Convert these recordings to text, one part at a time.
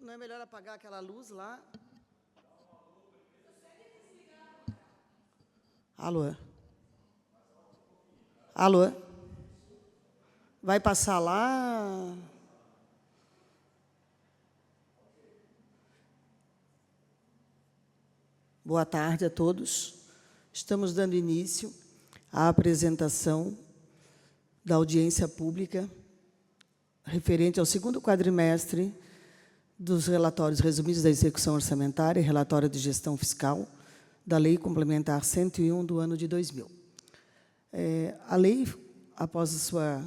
Não é melhor apagar aquela luz lá? Alô? Alô? Vai passar lá? Boa tarde a todos. Estamos dando início à apresentação da audiência pública referente ao segundo quadrimestre dos relatórios resumidos da execução orçamentária e relatório de gestão fiscal da Lei Complementar 101 do ano de 2000. A lei, após a sua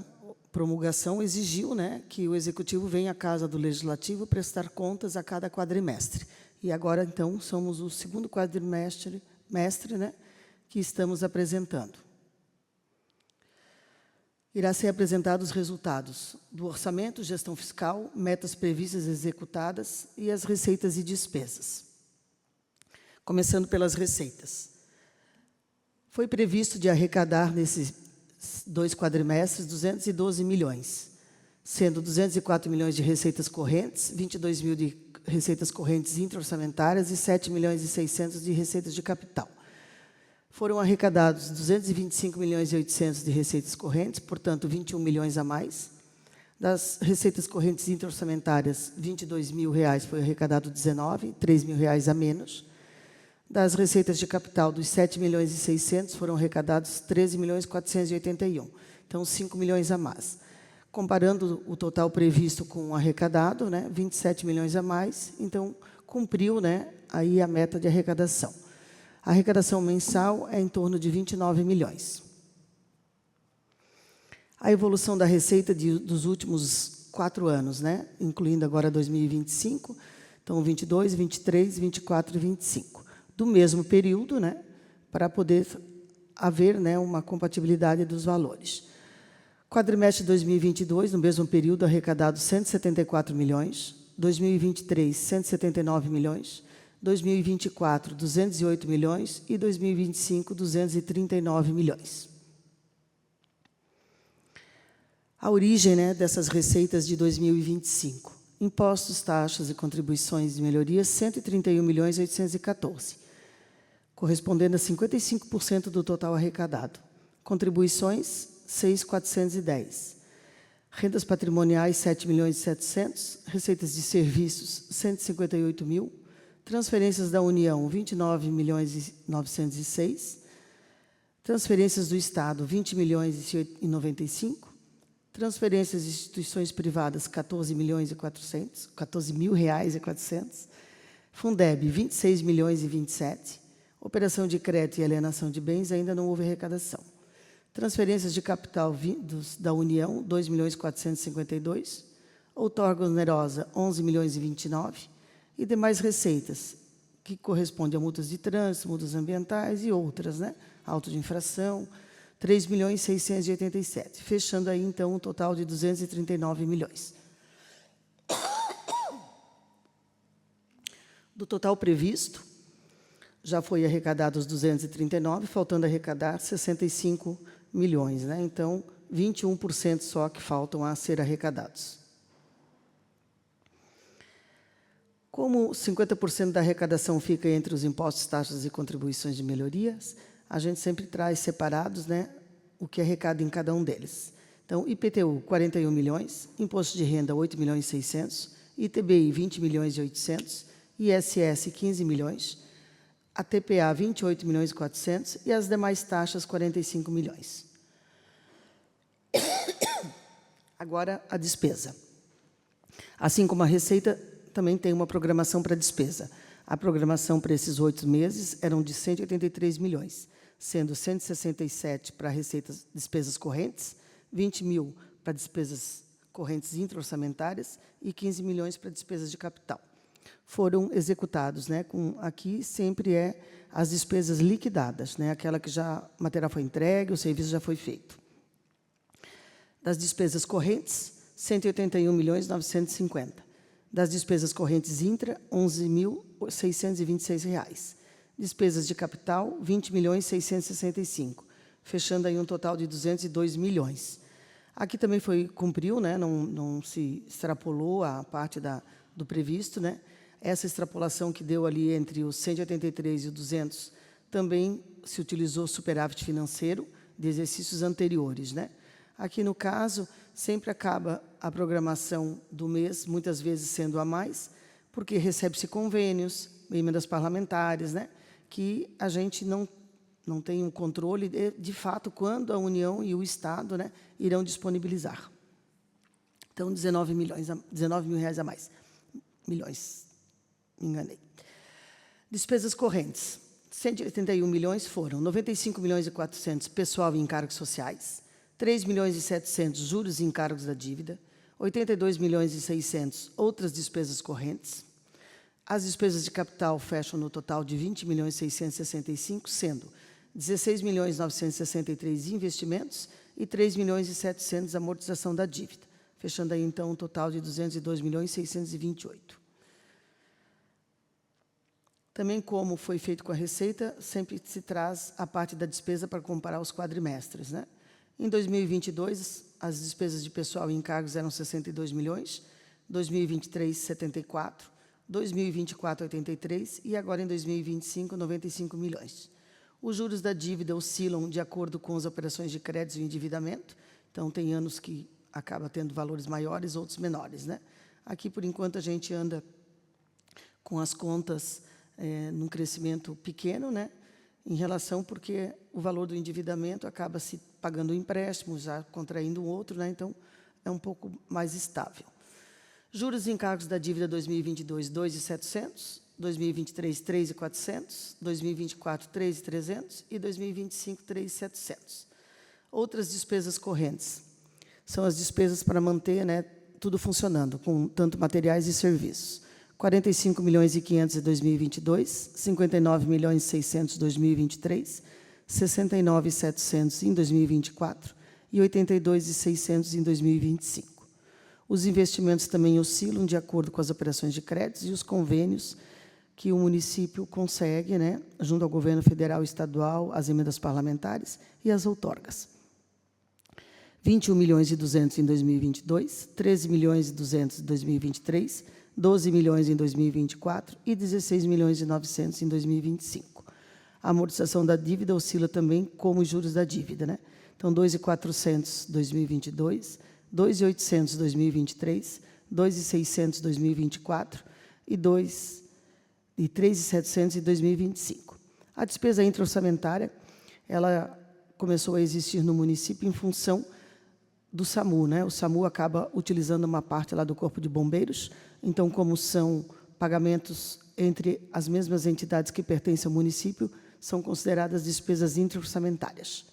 promulgação, exigiu, que o Executivo venha à Casa do Legislativo prestar contas a cada quadrimestre. E agora, então, somos o segundo quadrimestre que estamos apresentando. Irá ser apresentados os resultados do orçamento, gestão fiscal, metas previstas e executadas e as receitas e despesas. Começando pelas receitas. Foi previsto de arrecadar, nesses 2 quadrimestres, 212 milhões, sendo 204 milhões de receitas correntes, 22 mil de receitas correntes intra-orçamentárias e 7 milhões e 600 de receitas de capital. Foram arrecadados 225 milhões e 800 de receitas correntes, portanto, 21 milhões a mais. Das receitas correntes intra-orçamentárias, 22 mil reais foi arrecadado 19, 3 mil reais a menos. Das receitas de capital, dos 7 milhões e 600, foram arrecadados 13 milhões e 481. Então, 5 milhões a mais. Comparando o total previsto com o arrecadado, 27 milhões a mais, então, cumpriu aí a meta de arrecadação. A arrecadação mensal é em torno de 29 milhões. A evolução da receita dos últimos 4 anos, incluindo agora 2025, então 22, 23, 24 e 25. Do mesmo período, para poder haver uma compatibilidade dos valores. Quadrimestre de 2022, no mesmo período, arrecadado 174 milhões, 2023, 179 milhões, 2024, 208 milhões e 2025, 239 milhões. A origem dessas receitas de 2025. Impostos, taxas e contribuições de melhorias, 131 milhões e 814, correspondendo a 55% do total arrecadado. Contribuições, 6.410. Rendas patrimoniais, 7 milhões e 700. Receitas de serviços, 158 mil. Transferências da União, 29 milhões e 906. Transferências do Estado, 20 milhões e 95. Transferências de instituições privadas, 14 milhões e 400, 14 mil reais e 400. Fundeb, 26 milhões e 27. Operação de crédito e alienação de bens, ainda não houve arrecadação. Transferências de capital da União, 2 milhões e 452. Outorga onerosa, 11 milhões e 29. E demais receitas, que correspondem a multas de trânsito, multas ambientais e outras, auto de infração, 3 milhões e 687, fechando aí, então, um total de 239 milhões. Do total previsto, já foi arrecadado os 239, faltando arrecadar 65 milhões. Então, 21% só que faltam a ser arrecadados. Como 50% da arrecadação fica entre os impostos, taxas e contribuições de melhorias, a gente sempre traz separados o que arrecada em cada um deles. Então, IPTU, 41 milhões, Imposto de Renda, 8 milhões e 600, ITBI, 20 milhões e 800, ISS, 15 milhões, a TPA, 28 milhões e 400 e as demais taxas, 45 milhões. Agora, a despesa. Assim como a receita, também tem uma programação para despesa. A programação para esses 8 meses eram de 183 milhões, sendo 167 para despesas correntes, 20 mil para despesas correntes intra-orçamentárias e 15 milhões para despesas de capital. Foram executados, aqui sempre as despesas liquidadas, aquela que já o material foi entregue, o serviço já foi feito. Das despesas correntes, 181 milhões e 950. Das despesas correntes intra, 11.626 reais. Despesas de capital, 20 milhões e 665, fechando aí um total de 202 milhões. Aqui também cumpriu, né? Não se extrapolou a parte do previsto, né? Essa extrapolação que deu ali entre os 183 e os 200 também se utilizou superávit financeiro de exercícios anteriores, né? Aqui, no caso, sempre acaba a programação do mês, muitas vezes sendo a mais, porque recebe-se convênios, emendas parlamentares, né? Que a gente não tem um controle, de fato, quando a União e o Estado, né, irão disponibilizar. Então, 19 mil reais a mais. Milhões, me enganei. Despesas correntes. 181 milhões foram 95 milhões e 400 pessoal e encargos sociais, 3 milhões e 700 juros e encargos da dívida, 82 milhões e 600 outras despesas correntes. As despesas de capital fecham no total de 20 milhões e 665, sendo 16 milhões e 963 investimentos e 3 milhões e 700 amortização da dívida, fechando aí, então, um total de 202 milhões e 628. Também, como foi feito com a Receita, sempre se traz a parte da despesa para comparar os quadrimestres, né? Em 2022, as despesas de pessoal e encargos eram 62 milhões, 2023, 74, 2024, 83 e agora, em 2025, 95 milhões. Os juros da dívida oscilam de acordo com as operações de crédito e endividamento, então, tem anos que acaba tendo valores maiores, outros menores, né? Aqui, por enquanto, a gente anda com as contas num crescimento pequeno, né, em relação, porque o valor do endividamento acaba se pagando o empréstimo, já contraindo um outro, né, então é um pouco mais estável. Juros e encargos da dívida 2022, 2.700, 2023, 3.400, 2024, 3.300 e 2025, 3.700. Outras despesas correntes são as despesas para manter, né, tudo funcionando, com tanto materiais e serviços. 45 milhões e 500 em 2022, 59 milhões e 600 em 2023, 69 e 700 em 2024 e 82 e 600 em 2025. Os investimentos também oscilam de acordo com as operações de créditos e os convênios que o município consegue, né, junto ao governo federal e estadual, as emendas parlamentares e as outorgas. 21 milhões e 200 em 2022, 13 milhões e 200 em 2023, 12 milhões em 2024 e 16 milhões e 900 em 2025. A amortização da dívida oscila também como os juros da dívida, né? Então, 2.400 em 2022, 2.800 em 2023, 2.600 em 2024 e 3.700 em 2025. A despesa intra-orçamentária, ela começou a existir no município em função do SAMU, né? O SAMU acaba utilizando uma parte lá do Corpo de Bombeiros. Então, como são pagamentos entre as mesmas entidades que pertencem ao município, são consideradas despesas intra-orçamentárias.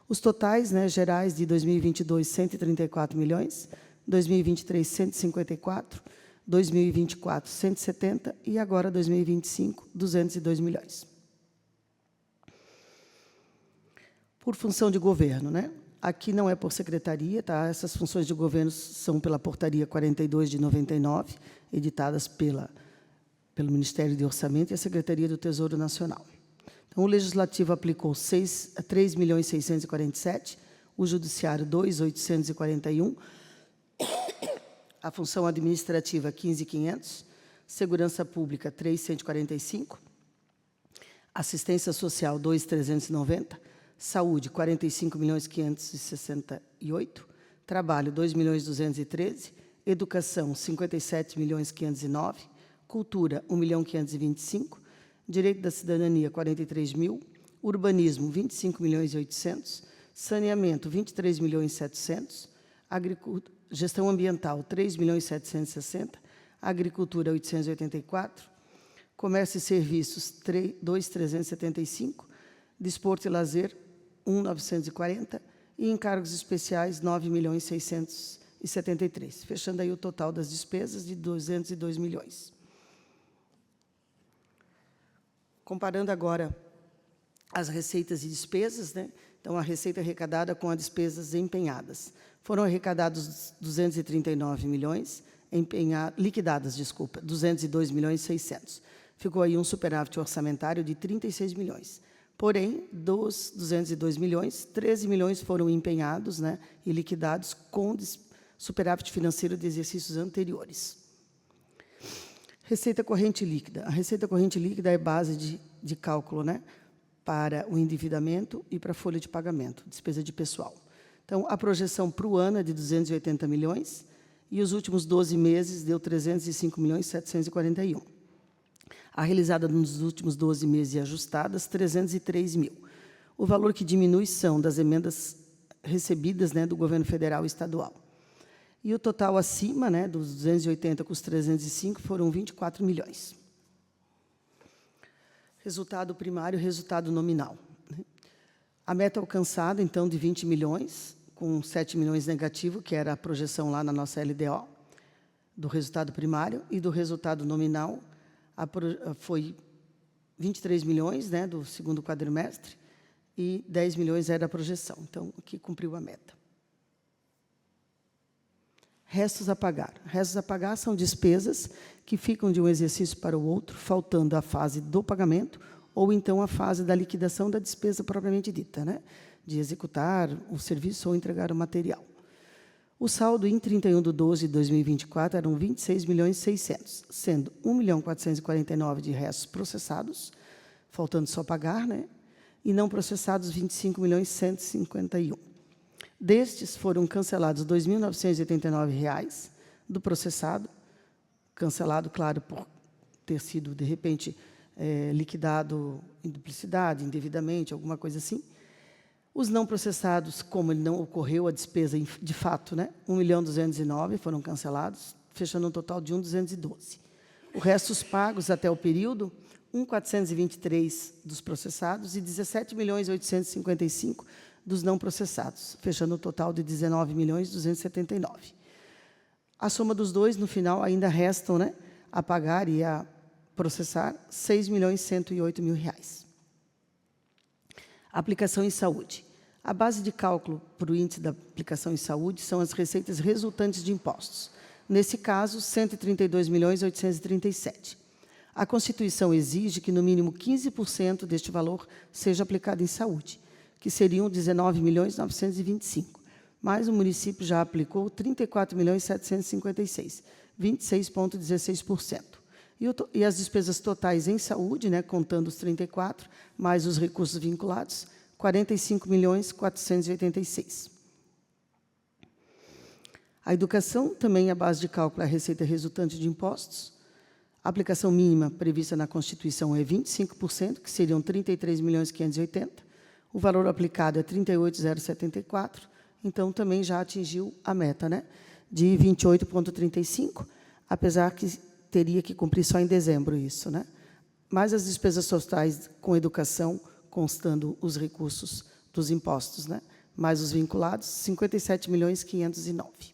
Os totais, né, gerais de 2022, 134 milhões, 2023, 154, 2024, 170 e agora 2025, 202 milhões. Por função de governo, né? Aqui não é por secretaria, tá? Essas funções de governo são pela Portaria 42 de 99, editadas pelo Ministério de Orçamento e a Secretaria do Tesouro Nacional. Então, o Legislativo aplicou 3 milhões 647, o Judiciário 2.841, a função administrativa 15.500, Segurança Pública 3.145, Assistência Social 2.390, Saúde, 45 milhões 568, Trabalho, 2 milhões 213, Educação, 57 milhões 509, Cultura, 1 milhão 525, Direito da Cidadania, 43 mil, Urbanismo, 25 milhões 800, Saneamento, 23 milhões 700, Gestão Ambiental, 3 milhões 760, Agricultura, 884, Comércio e Serviços, 2.375, Desporto e Lazer, 1.940, e encargos especiais, 9 milhões 673, fechando aí o total das despesas de 202 milhões. Comparando agora as receitas e despesas, né? Então, a receita arrecadada com as despesas empenhadas. Foram arrecadados 239 milhões, liquidadas, 202 milhões e 600. Ficou aí um superávit orçamentário de 36 milhões. Porém, dos 202 milhões, 13 milhões foram empenhados, né, e liquidados com superávit financeiro de exercícios anteriores. Receita corrente líquida. A receita corrente líquida é base de cálculo, né, para o endividamento e para a folha de pagamento, despesa de pessoal. Então, a projeção para o ano é de 280 milhões e os últimos 12 meses deu 305 milhões 741. A realizada nos últimos 12 meses e ajustadas, 303 mil. O valor que diminui são das emendas recebidas, né, do governo federal e estadual. E o total acima, né, dos 280 com os 305 foram 24 milhões. Resultado primário, resultado nominal. A meta alcançada, então, de 20 milhões, com 7 milhões negativo, que era a projeção lá na nossa LDO, do resultado primário, e do resultado nominal, foi 23 milhões, né, do segundo quadrimestre, e 10 milhões era a projeção. Então, aqui cumpriu a meta. Restos a pagar. Restos a pagar são despesas que ficam de um exercício para o outro, faltando a fase do pagamento ou, então, a fase da liquidação da despesa propriamente dita, né, de executar o serviço ou entregar o material. O saldo em 31/12/2024 eram 26 milhões 600, sendo 1.449 de restos processados, faltando só pagar, né, e não processados 25 milhões 151. Destes, foram cancelados R$ 2.989 do processado, cancelado, claro, por ter sido, de repente, liquidado em duplicidade, indevidamente, alguma coisa assim. Os não processados, como ele não ocorreu a despesa de fato, né, 1.209 foram cancelados, fechando um total de 1.212. O resto, os pagos até o período, 1.423 dos processados e 17.855 dos não processados, fechando um total de 19.279. A soma dos dois, no final, ainda restam, né, a pagar e a processar R$ 6.108.000. Aplicação em saúde. A base de cálculo para o índice da aplicação em saúde são as receitas resultantes de impostos. Nesse caso, R$ 132.837. A Constituição exige que, no mínimo, 15% deste valor seja aplicado em saúde, que seriam 19.925. Mas o município já aplicou 34.756, 26,16%. E as despesas totais em saúde, né, contando os 34, mais os recursos vinculados, 45.486. A educação, também a base de cálculo é a receita resultante de impostos. A aplicação mínima prevista na Constituição é 25%, que seriam 33.580. O valor aplicado é 38.074, então também já atingiu a meta, né, de 28,35, apesar que teria que cumprir só em dezembro isso, né? Mas as despesas totais com educação, constando os recursos dos impostos, né, mais os vinculados, 57.509.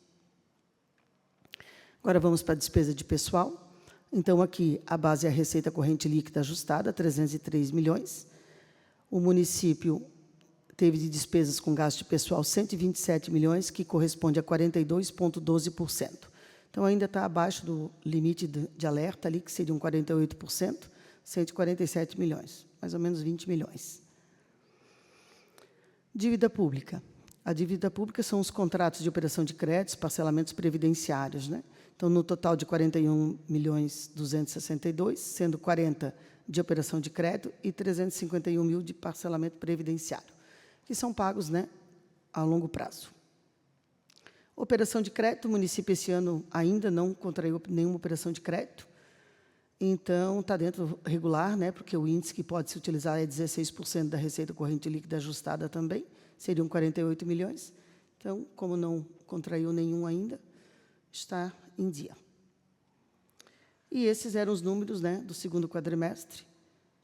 Agora vamos para a despesa de pessoal. Então, aqui, a base é a receita corrente líquida ajustada, 303 milhões. O município teve de despesas com gasto de pessoal 127 milhões, que corresponde a 42,12%. Então, ainda está abaixo do limite de alerta, ali, que seriam 48%, 147 milhões, mais ou menos 20 milhões. Dívida pública. A dívida pública são os contratos de operação de créditos, parcelamentos previdenciários, né? Então, no total de 41.262, sendo 40 de operação de crédito e 351 mil de parcelamento previdenciário, que são pagos, né, a longo prazo. Operação de crédito, o município esse ano ainda não contraiu nenhuma operação de crédito, então está dentro regular, né, porque o índice que pode se utilizar é 16% da receita corrente líquida ajustada também, seriam 48 milhões. Então, como não contraiu nenhum ainda, está em dia. E esses eram os números, né, do segundo quadrimestre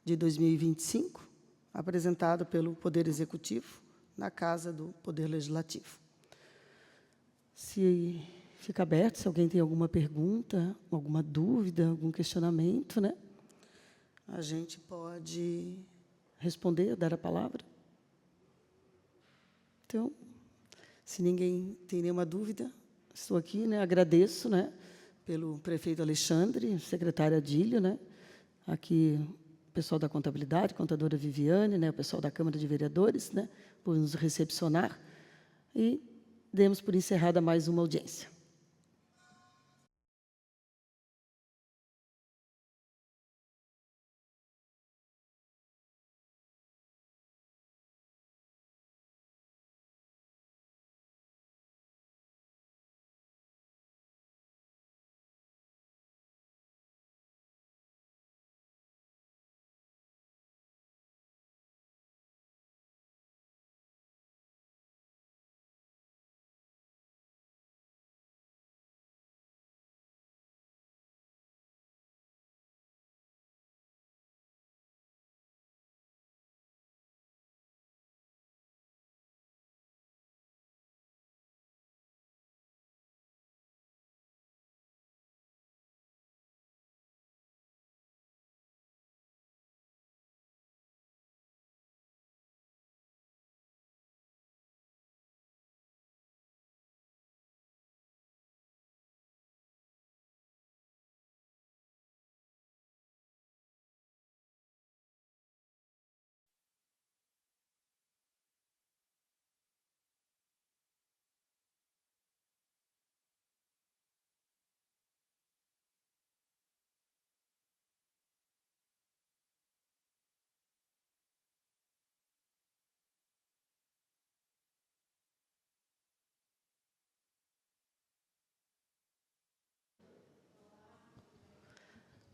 de 2025, apresentado pelo Poder Executivo na Casa do Poder Legislativo. Se fica aberto, se alguém tem alguma pergunta, alguma dúvida, algum questionamento, né, a gente pode responder, dar a palavra. Então, se ninguém tem nenhuma dúvida, estou aqui, né, agradeço, né, pelo prefeito Alexandre, secretária Adílio, né, aqui pessoal da contabilidade, contadora Viviane, né, o pessoal da Câmara de Vereadores, né, por nos recepcionar, e demos por encerrada mais uma audiência.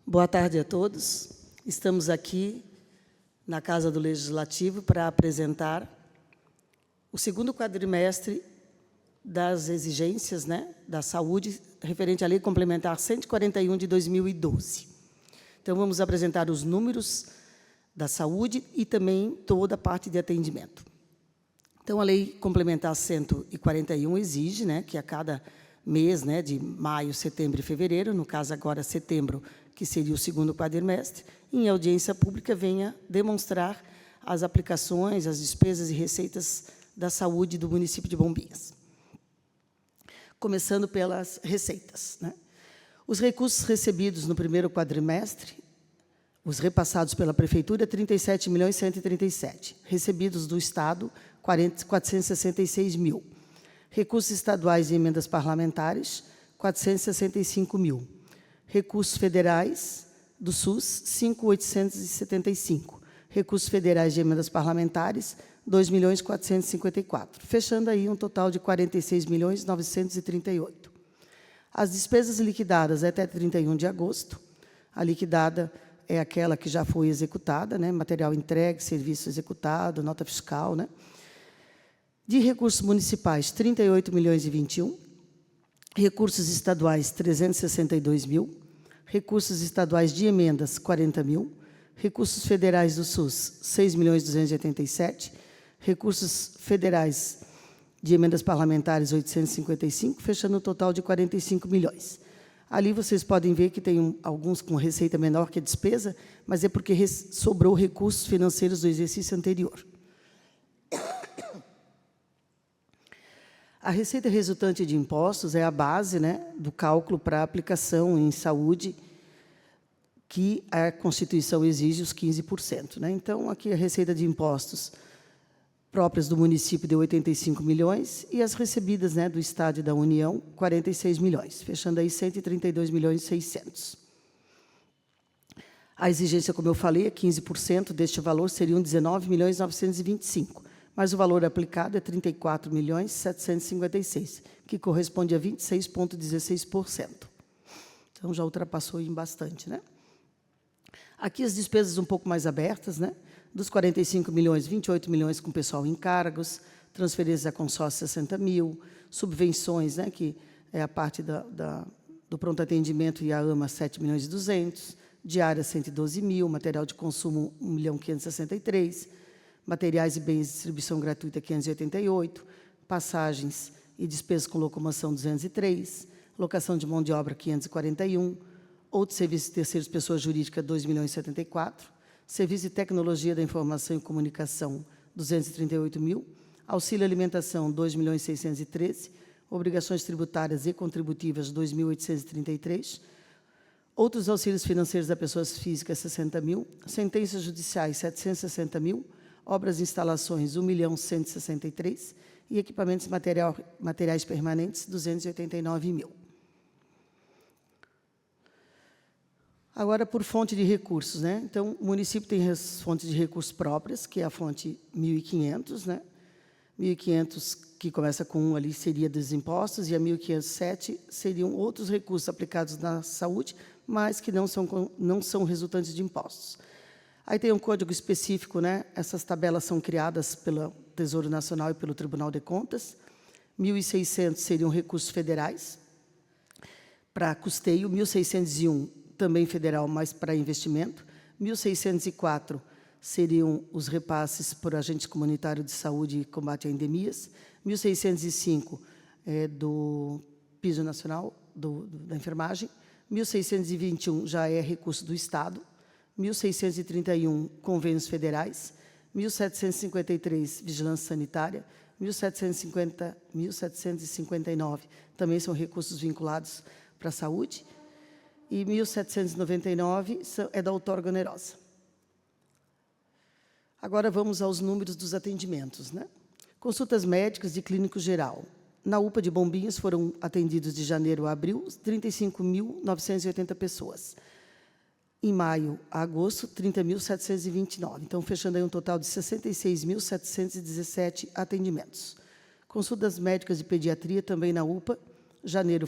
Boa tarde a todos. Estamos aqui na Casa do Legislativo para apresentar o segundo quadrimestre das exigências, né, da saúde, referente à Lei Complementar 141 de 2012. Então, vamos apresentar os números da saúde e também toda a parte de atendimento. Então, a Lei Complementar 141 exige, né, que a cada mês, né, de maio, setembro e fevereiro, no caso agora setembro, que seria o segundo quadrimestre, em audiência pública venha demonstrar as aplicações, as despesas e receitas da saúde do município de Bombinhas. Começando pelas receitas, né? Os recursos recebidos no primeiro quadrimestre, os repassados pela Prefeitura, 37.137.000. Recebidos do Estado, 466.000. Recursos estaduais e emendas parlamentares, 465.000. Recursos federais do SUS, 5.875. Recursos federais de emendas parlamentares, 2.454.000. Fechando aí um total de 46.938.000. As despesas liquidadas até 31 de agosto, a liquidada é aquela que já foi executada, né? Material entregue, serviço executado, nota fiscal, né? De recursos municipais, 38.021.000. Recursos estaduais, 362.000. Recursos estaduais de emendas, 40.000. Recursos federais do SUS, 6.287.000. Recursos federais de emendas parlamentares, 855, fechando um total de 45 milhões. Ali vocês podem ver que tem alguns com receita menor que a despesa, mas é porque sobrou recursos financeiros do exercício anterior. A receita resultante de impostos é a base, né, do cálculo para a aplicação em saúde, que a Constituição exige os 15%. Né? Então, aqui a receita de impostos próprias do município deu 85 milhões, e as recebidas, né, do Estado e da União, 46 milhões, fechando aí 132.600.000. A exigência, como eu falei, é 15% deste valor, seriam 19.925.000. Mas o valor aplicado é 34.756.000, que corresponde a 26,16%. Então, já ultrapassou em bastante, né? Aqui as despesas um pouco mais abertas, né? Dos 45 milhões, 28 milhões com pessoal em cargos, transferências a consórcio, 60.000, subvenções, né, que é a parte do pronto atendimento e a AMA, 7.200.000, diária, 112.000, material de consumo, 1.563.000, materiais e bens de distribuição gratuita, 588, passagens e despesas com locomoção, 203, locação de mão de obra, 541, outros serviços de terceiros, pessoa jurídica, 2.074, serviço de tecnologia da informação e comunicação, 238.000, auxílio alimentação, 2.613.000, obrigações tributárias e contributivas, 2.833, Outros auxílios financeiros a pessoas físicas, 60 mil. Sentenças judiciais, 760 mil. Obras e instalações, 1.163.000. E equipamentos materiais permanentes, 289 mil. Agora, por fonte de recursos, né? Então, o município tem as fontes de recursos próprias, que é a fonte 1.500, né? 1.500, que começa com 1 ali, seria dos impostos, e a 1.507 seriam outros recursos aplicados na saúde, mas que não são resultantes de impostos. Aí tem um código específico, né? Essas tabelas são criadas pelo Tesouro Nacional e pelo Tribunal de Contas. 1.600 seriam recursos federais para custeio, 1.601 também federal, mas para investimento. 1.604 seriam os repasses por agentes comunitários de saúde e combate a endemias. 1.605 do Piso Nacional, da enfermagem. 1.621 já é recurso do Estado. 1.631, convênios federais. 1.753, vigilância sanitária. 1.759, também são recursos vinculados para a saúde. E 1.799 é da outorga onerosa. Agora vamos aos números dos atendimentos, né? Consultas médicas de clínico geral. Na UPA de Bombinhas foram atendidos de janeiro a abril 35.980 pessoas. Em maio a agosto, 30.729. Então, fechando aí um total de 66.717 atendimentos. Consultas médicas de pediatria também na UPA. De janeiro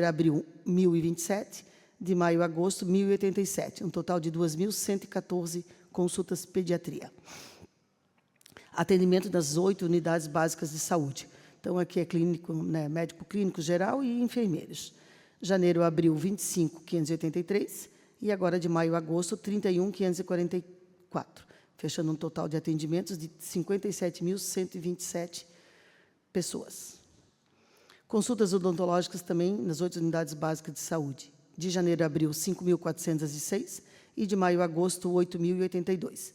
a abril, 1.027. De maio a agosto, 1.087. Um total de 2.114 consultas pediatria. Atendimento das 8 unidades básicas de saúde. Então, aqui é clínico, né, médico clínico geral e enfermeiros. Janeiro a abril, 25.583. E agora, de maio a agosto, 31.544. Fechando um total de atendimentos de 57.127 pessoas. Consultas odontológicas também nas 8 unidades básicas de saúde. De janeiro a abril, 5.406. E de maio a agosto, 8.082.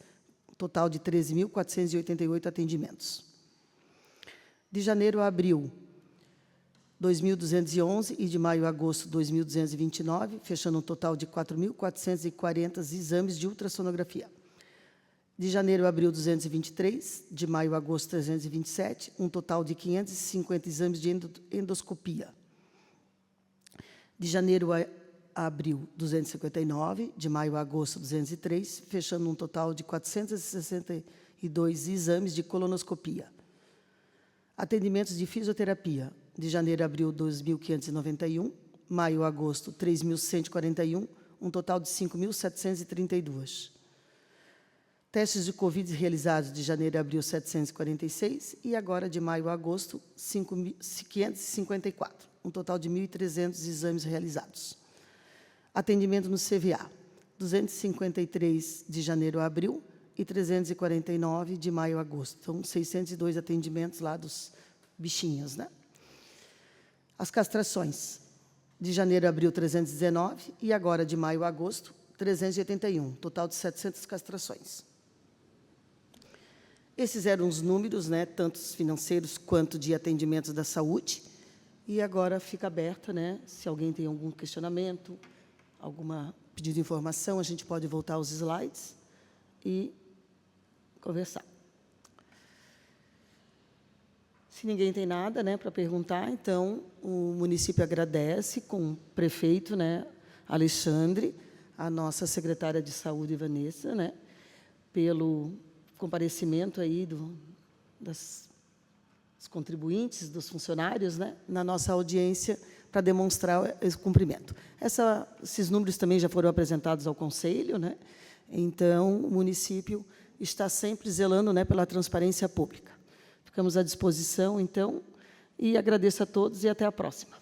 Total de 13.488 atendimentos. De janeiro a abril, 2.211, e de maio a agosto, 2.229, fechando um total de 4.440 exames de ultrassonografia. De janeiro a abril, 223, de maio a agosto, 327, um total de 550 exames de endoscopia. De janeiro a abril, 259, de maio a agosto, 203, fechando um total de 462 exames de colonoscopia. Atendimentos de fisioterapia, de janeiro a abril, 2.591, maio a agosto, 3.141, um total de 5.732. Testes de Covid realizados de janeiro a abril, 746, e agora, de maio a agosto, 554, um total de 1.300 exames realizados. Atendimento no CVA, 253 de janeiro a abril e 349 de maio a agosto. Então, 602 atendimentos lá dos bichinhos, né? As castrações, de janeiro a abril, 319, e agora, de maio a agosto, 381, total de 700 castrações. Esses eram os números, né, tanto financeiros quanto de atendimentos da saúde. E agora fica aberta, né, se alguém tem algum questionamento, alguma pedido de informação, a gente pode voltar aos slides e conversar. Se ninguém tem nada, né, para perguntar, então o município agradece com o prefeito, né, Alexandre, a nossa secretária de saúde, Vanessa, né, pelo comparecimento aí dos contribuintes, dos funcionários, né, na nossa audiência para demonstrar esse cumprimento. Esses números também já foram apresentados ao Conselho, né? Então, o município está sempre zelando, né, pela transparência pública. Ficamos à disposição, então, e agradeço a todos e até a próxima.